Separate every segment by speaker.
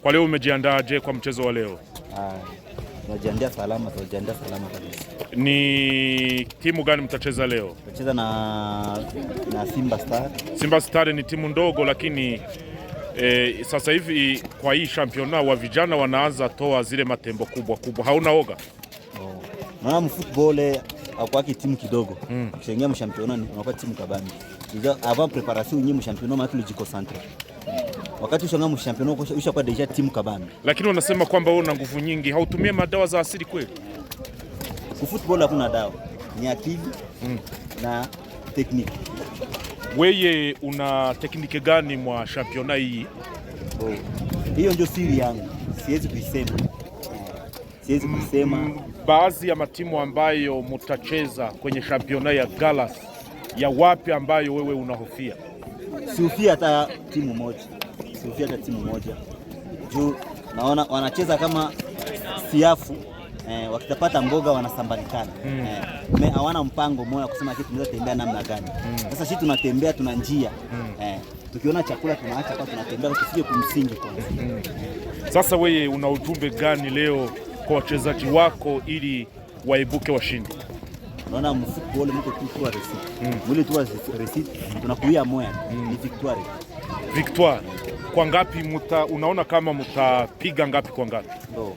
Speaker 1: Kwa leo umejiandaje kwa mchezo wa leo?
Speaker 2: Tunajiandaa salama kabisa.
Speaker 1: Ni timu gani mtacheza leo?
Speaker 2: Tutacheza na Simba Star.
Speaker 1: Simba Star ni timu ndogo, lakini sasa hivi kwa hii Championnat wa vijana wanaanza toa zile matembo kubwa. Hauna oga?
Speaker 2: Naona mfootball kwa timu kidogo. Ukishaingia mu Championnat unakuwa timu kabambi. Avant préparation nyinyi mu Championnat matu lijiconcentre. Wakati ushanga mu Championnat ushakuwa deja timu kabambi.
Speaker 1: Lakini wanasema kwamba wewe una nguvu nyingi, hautumie madawa za asili kweli?
Speaker 2: Ku football hakuna dawa. Ni akili na tekniki.
Speaker 1: Wewe una tekniki gani mwa Championnat hii?
Speaker 2: Hiyo ndio siri yangu. Siwezi kusema.
Speaker 1: Baadhi ya matimu ambayo mtacheza kwenye Championnat ya Gallas, ya wapi ambayo wewe unahofia?
Speaker 2: Sihofia hata timu moja. Juu naona wanacheza kama siafu, wakitapata mboga wanasambalikana. Hawana mpango moja kusema kitu tunaweza tembea namna gani. Sasa sisi tunatembea, tuna njia. Tukiona chakula tunaacha kwa tunatembea tusije kumsingi kwanza.
Speaker 1: Sasa wewe una ujumbe gani leo kwa wachezaji wako ili waibuke washindi?
Speaker 2: Naona mfootball mko tu kwa receipt. Mwili tu receipt tunakuia moya ni victoire. Kwa ngapi unaona kama mtapiga ngapi kwa ngapi? Ndio.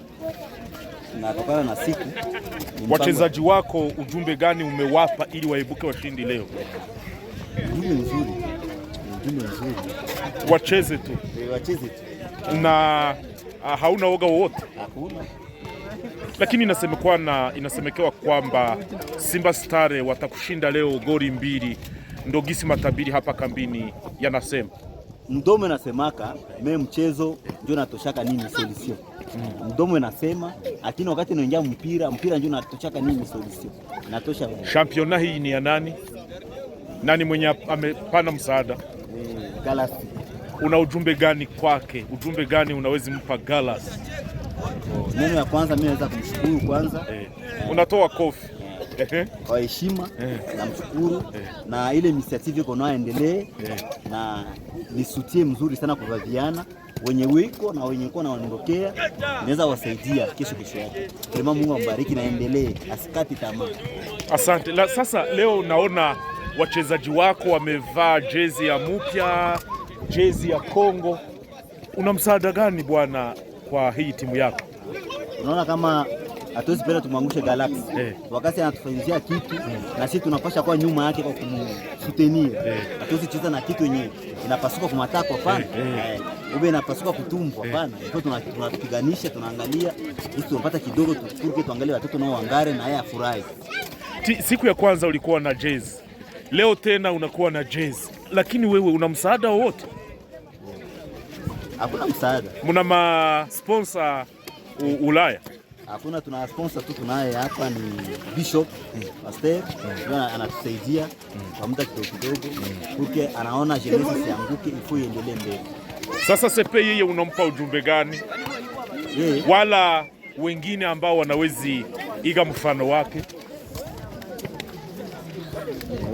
Speaker 2: Na kutokana na siku
Speaker 1: wachezaji wako ujumbe gani umewapa ili waibuke washindi leo?
Speaker 2: Ujumbe nzuri.
Speaker 1: Wacheze tu. Na hauna woga wowote?
Speaker 2: Hakuna.
Speaker 1: Lakini inasemekewa kwamba Simba Star watakushinda leo goli 2. Ndio gisi matabiri hapa kambini yanasema.
Speaker 2: Mdomo nasemaka mimi mchezo ndio natoshaka nini solution. Mdomo nasema, lakini wakati unaingia mpira ndio natoshaka nini solution. Natosha.
Speaker 1: Championnat hii ni ya nani? Nani mwenye amepana msaada?
Speaker 2: Gallas.
Speaker 1: Una ujumbe gani kwake? Ujumbe gani unaweza mpa Gallas?
Speaker 2: Neno ya kwanza mimi naweza kumshukuru kwanza.
Speaker 1: Unatoa kofi.
Speaker 2: Kwa heshima na mshukuru na ile initiative iko naendelee na ni soutien mzuri sana kwa vijana wenye wiko na wenye kwa wanaondokea, inaweza wasaidia kesho yake. Kama Mungu ambariki na endelee, asikati tamaa.
Speaker 1: Asante. Sasa leo naona wachezaji wako wamevaa jezi ya mpya, jezi ya Kongo. Una msaada gani bwana kwa hii timu yako?
Speaker 2: Unaona kama hatuwezi penda tumwangushe Gallas. Wakati anatufanyia kitu na sisi tunapasha kwa nyuma yake kwa kumsutenir. Hatuwezi cheza na kitu yenyewe inapasuka kumatako hapana. Ube inapasuka kutumbo hapana. Kwa tunatupiganisha, tunaangalia sisi tunapata kidogo tukuruke, tuangalie watoto nao wangare na yeye afurahi.
Speaker 1: Siku ya kwanza ulikuwa na jezi. Leo tena unakuwa na jezi. Lakini wewe una msaada wowote?
Speaker 2: Hakuna msaada.
Speaker 1: Mna ma sponsor Ulaya?
Speaker 2: Hakuna, tuna sponsor tu tunaye hapa ni Bishop Pastor, anatusaidia kwa muda kidogo kuke anaona jeunesse sianguke ifo iendelee mbele.
Speaker 1: Sasa sepe yeye unampa ujumbe gani? Wala wengine ambao wanawezi iga mfano wake?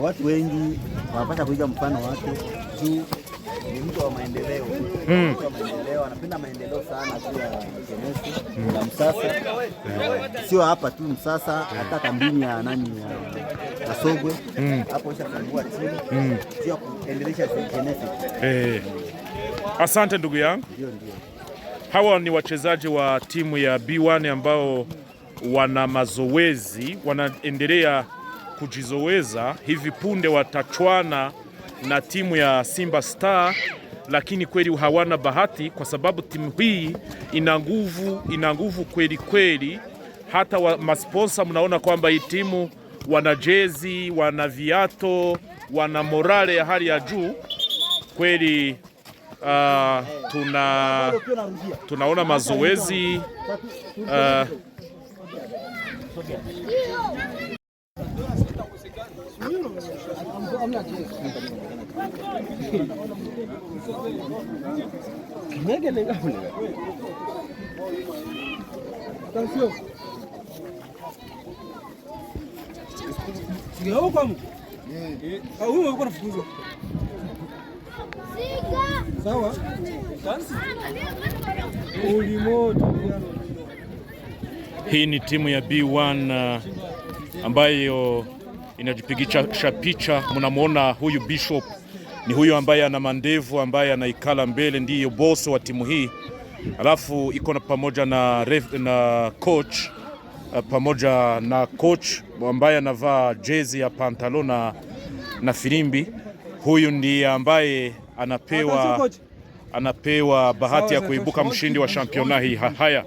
Speaker 2: Watu wengi wanapata kuiga mfano wake juu ni mtu wa maendeleo. Anapenda maendeleo sana kwa jeunesse na Msasa. Sio hapa tu Msasa, hata kambini ya ya Sogwe. Hapo ishafungua timu sio kuendelesha jeunesse.
Speaker 1: Asante ndugu yangu.
Speaker 2: Ndio.
Speaker 1: Hawa ni wachezaji wa timu ya B1 ambao wana mazoezi, wanaendelea kujizoweza. Hivi punde watachwana na timu ya Simba Star, lakini kweli hawana bahati kwa sababu timu hii ina nguvu kweli. Hata masponsa mnaona kwamba hii timu wana jezi, wana viato, wana morale ya hali ya juu kweli. Tunaona mazoezi
Speaker 3: Sawa.
Speaker 1: Hii ni timu ya B1 ambayo inajipigisha picha. Mnamuona huyu Bishop ni huyu ambaye ana mandevu, ambaye anaikala mbele, ndiyo boss wa timu hii. Alafu iko pamoja na coach ambaye anavaa jezi ya pantalo na filimbi. Huyu ndiye ambaye anapewa bahati ya kuibuka mshindi wa Championnat hii. Haya,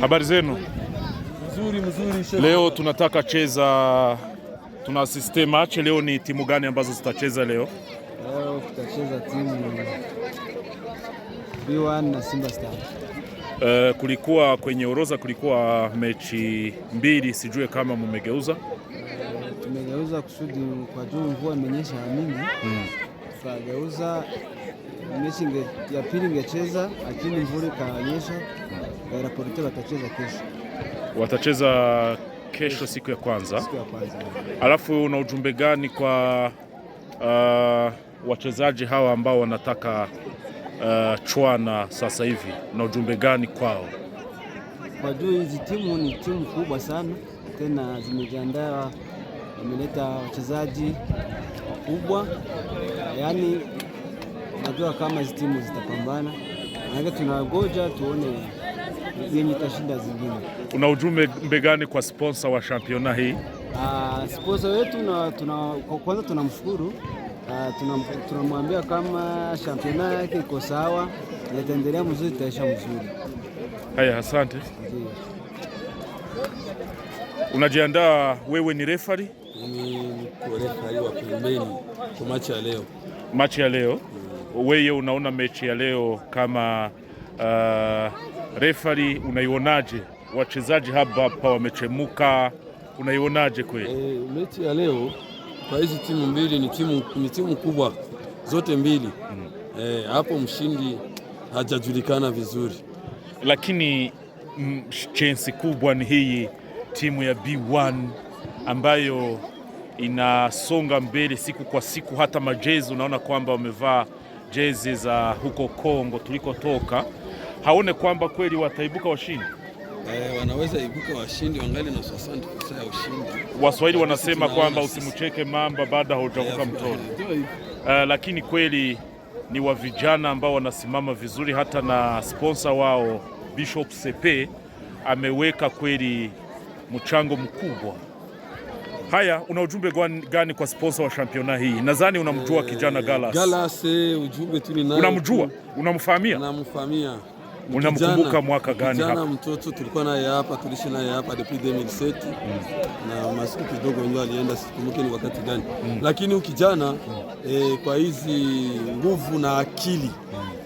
Speaker 1: habari zenu? Mzuri. Leo tunataka tuna assist match. Leo ni timu gani ambazo zitacheza leo?
Speaker 3: Leo tutacheza timu B1 na Simba Star.
Speaker 1: Kulikuwa kwenye orodha kulikuwa mechi mbili, sijue kama mmegeuza.
Speaker 3: Tumegeuza kusudi kwa juu mvua imenyesha mingi. Tukageuza mechi ya pili ingecheza, lakini mvua ikanyesha. Raporte watacheza kesho.
Speaker 1: Watacheza kesho siku ya kwanza. Alafu una ujumbe gani kwa wachezaji hawa ambao wanataka chwana sasa hivi, na ujumbe gani kwao?
Speaker 3: Kwa juu hizi timu ni timu kubwa sana, tena zimejiandaa, wameleta wachezaji wakubwa, yaani najua kama hizi timu zitapambana, na tunangoja tuone yenye tashinda zingine. Una
Speaker 1: ujumbe gani kwa sponsor wa Championnat hii?
Speaker 3: Sponsor wetu kwanza tunamshukuru. Tunamwambia kama Championnat yake iko sawa na itaendelea mzuri, itaisha mzuri.
Speaker 1: Haya, asante. Unajiandaa, wewe ni referee?
Speaker 4: Ni referee wa pembeni kwa
Speaker 1: machi ya leo. Wewe unaona mechi ya leo kama referee, unaionaje? Wachezaji hapa wamechemuka, unaionaje kweli?
Speaker 4: Mechi ya leo kwa hizi timu mbili ni timu kubwa zote mbili. Hapo mshindi hajajulikana vizuri,
Speaker 1: lakini chance kubwa ni hii timu ya B1 ambayo inasonga mbele siku kwa siku. Hata majezi unaona kwamba wamevaa jezi za huko Kongo tulikotoka. Haone kwamba kweli wataibuka washindi?
Speaker 4: Wanaweza ibuka washindi, wangali na 60% ya ushindi.
Speaker 1: Waswahili wanasema kwamba usimcheke mamba baada hujavuka mtoni. Lakini kweli ni wa vijana ambao wanasimama vizuri, hata na sponsor wao Bishop CP ameweka kweli mchango mkubwa. Haya, una ujumbe gani kwa sponsor wa Championnat hii? Nadhani unamjua kijana Gallas.
Speaker 4: Gallas, ujumbe tu ni naye.
Speaker 1: Unamjua? Unamfahamia?
Speaker 4: Namfahamia.
Speaker 1: Unamkumbuka mwaka gani hapa?
Speaker 4: Kijana mtoto tulikuwa naye hapa, tulishi naye hapa depuis 2007 na masiku kidogo ndio alienda, sikumbuke ni wakati gani. Lakini ukijana kwa hizi nguvu na akili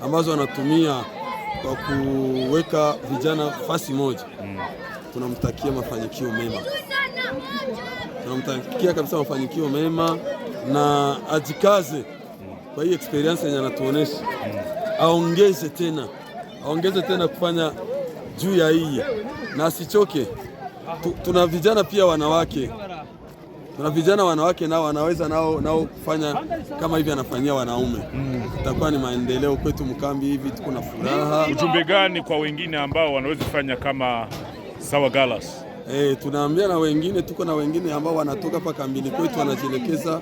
Speaker 4: ambazo anatumia kwa kuweka vijana fasi moja, tunamtakia mafanikio mema. Tunamtakia kabisa mafanikio mema na ajikaze kwa hii experience yenye anatuonesha. Aongeze tena kufanya juu ya hii na asichoke. Tuna vijana pia wanawake. Nao wanaweza nao kufanya kama hivi anafanyia wanaume. Itakuwa ni maendeleo kwetu mkambi hivi, tuko na furaha.
Speaker 1: Ujumbe gani kwa wengine ambao wanaweza kufanya kama sawa Gallas?
Speaker 4: Tunaambia na wengine, tuko na wengine ambao wanatoka hapa kambini kwetu wanajielekeza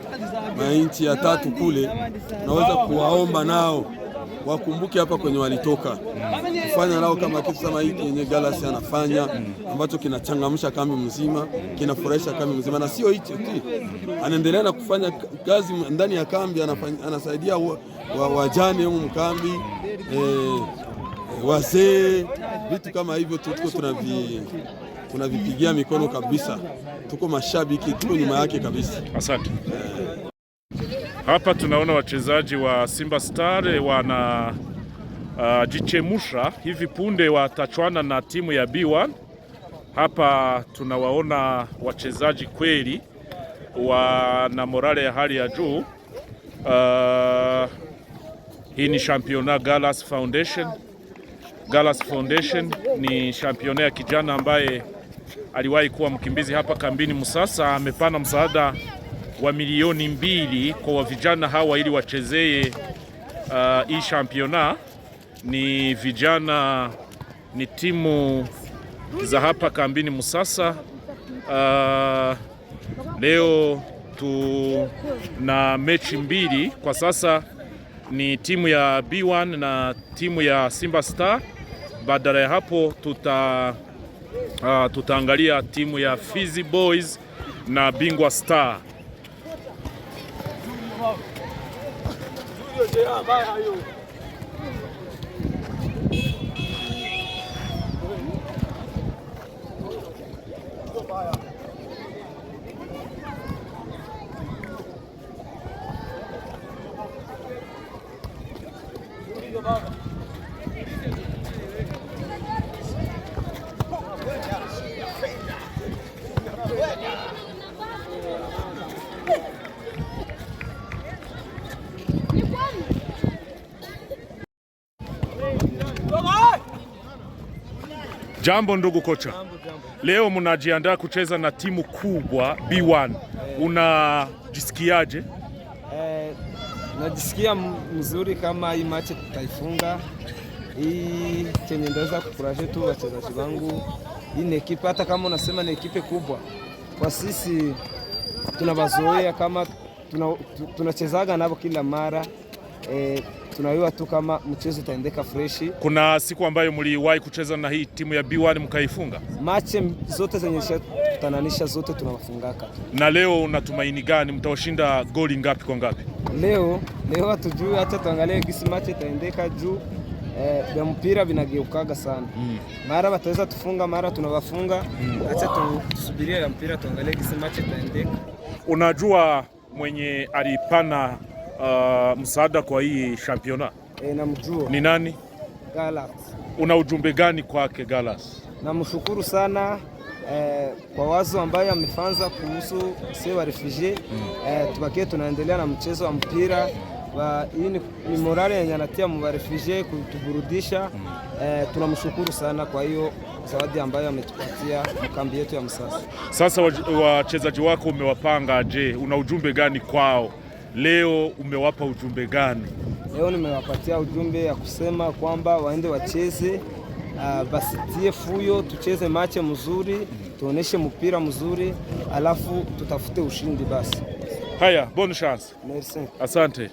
Speaker 4: mainchi ya tatu kule. Tunaweza kuwaomba nao wakumbuke hapa kwenye walitoka, kufanya nao kama kitu kama hiki yenye Gallas anafanya, ambacho kinachangamsha kambi mzima, kinafurahisha kambi mzima. Na sio hicho tu, anaendelea na kufanya kazi ndani ya kambi, anasaidia wajane huko mkambi, wazee, vitu kama hivyo. Tuko tunavipigia mikono kabisa, tuko mashabiki, tuko nyuma yake kabisa.
Speaker 1: Asante. Hapa tunaona wachezaji wa Simba Star wana jichemusha hivi punde watachwana na timu ya B1. Hapa tunawaona wachezaji kweli wana morale ya hali ya juu. Hii ni Championnat Gallas Foundation. Gallas Foundation ni championnat ya kijana ambaye aliwahi kuwa mkimbizi hapa kambini Musasa, amepana msaada wa milioni 2 kwa vijana hawa ili wachezee hii Championnat. Ni vijana, ni timu za hapa kambini Musasa. Leo tuna mechi 2 kwa sasa, ni timu ya B1 na timu ya Simba Star. Baada ya hapo tutaangalia timu ya Fizi Boys na Bingwa Star. Jambo ndugu kocha. Leo mnajiandaa kucheza na timu kubwa B1. Unajisikiaje?
Speaker 3: Najisikia mzuri kama hii match tutaifunga. Hii chenye ndaweza kufurahisha tu wachezaji wangu. Hii ni ekipe, hata kama unasema ni ekipe kubwa, kwa sisi tunawazoea, kama tunachezaga nabo kila mara. Tunajua tu kama mchezo utaendeka freshi.
Speaker 1: Kuna siku ambayo mliwahi kucheza na hii timu ya B1 mkaifunga?
Speaker 3: Match zote zenye tutananisha zote tunawafungaka.
Speaker 1: Na leo unatumaini gani, mtawashinda goli ngapi kwa ngapi?
Speaker 3: Leo hatujui, hata tuangalie gisi match itaendeka juu ya mpira vinageukaga sana. Mara wataweza tufunga, mara tunawafunga. Acha tusubirie ya mpira tuangalie gisi match itaendeka.
Speaker 1: Unajua mwenye alipana msaada kwa hii Championnat?
Speaker 3: Namjua.
Speaker 1: Ni nani?
Speaker 3: Gallas.
Speaker 1: Una ujumbe gani kwake Gallas?
Speaker 3: Namshukuru sana kwa wazo ambayo amefanza kuhusu sisi wa refugee. Tubakie tunaendelea na mchezo wa mpira. Hii ni morale yenye anatia mu refugee kutuburudisha. Tunamshukuru sana kwa hiyo zawadi ambayo ametupatia kambi yetu ya Musasa.
Speaker 1: Sasa wachezaji wako umewapanga je? Una ujumbe gani kwao? Leo umewapa ujumbe gani?
Speaker 3: Leo nimewapatia ujumbe ya kusema kwamba waende wacheze, basitie fuyo, tucheze mache mzuri, tuoneshe mpira mzuri, alafu tutafute ushindi basi.
Speaker 1: Haya, bonne chance.
Speaker 3: Merci.
Speaker 1: Asante.